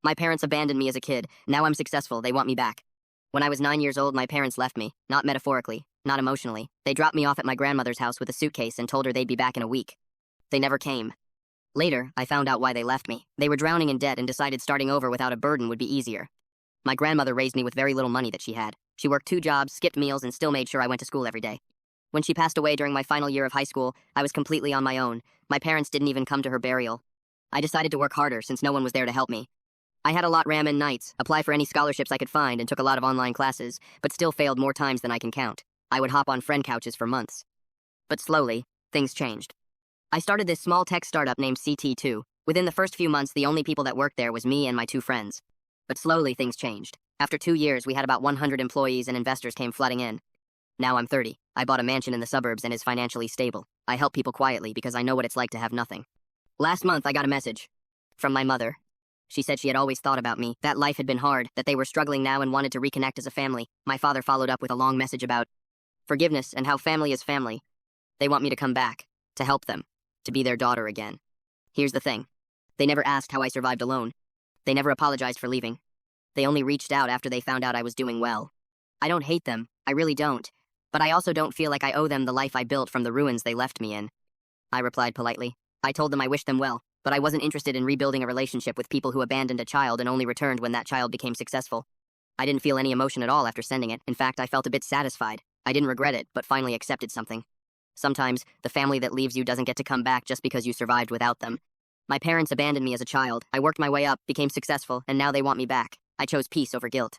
My parents abandoned me as a kid. Now I'm successful. They want me back. When I was 9 years old, my parents left me. Not metaphorically, not emotionally. They dropped me off at my grandmother's house with a suitcase and told her they'd be back in a week. They never came. Later, I found out why they left me. They were drowning in debt and decided starting over without a burden would be easier. My grandmother raised me with very little money that she had. She worked 2 jobs, skipped meals, and still made sure I went to school every day. When she passed away during my final year of high school, I was completely on my own. My parents didn't even come to her burial. I decided to work harder since no one was there to help me. I had a lot ram in nights, apply for any scholarships I could find, and took a lot of online classes, but still failed more times than I can count. I would hop on friend couches for months. But slowly, things changed. I started this small tech startup named CT2. Within the first few months, the only people that worked there was me and my 2 friends. But slowly, things changed. After 2 years, we had about 100 employees and investors came flooding in. Now I'm 30. I bought a mansion in the suburbs and is financially stable. I help people quietly because I know what it's like to have nothing. Last month, I got a message from my mother. She said she had always thought about me, that life had been hard, that they were struggling now and wanted to reconnect as a family. My father followed up with a long message about forgiveness and how family is family. They want me to come back, to help them, to be their daughter again. Here's the thing. They never asked how I survived alone. They never apologized for leaving. They only reached out after they found out I was doing well. I don't hate them, I really don't. But I also don't feel like I owe them the life I built from the ruins they left me in. I replied politely. I told them I wished them well, but I wasn't interested in rebuilding a relationship with people who abandoned a child and only returned when that child became successful. I didn't feel any emotion at all after sending it. In fact, I felt a bit satisfied. I didn't regret it, but finally accepted something. Sometimes, the family that leaves you doesn't get to come back just because you survived without them. My parents abandoned me as a child. I worked my way up, became successful, and now they want me back. I chose peace over guilt.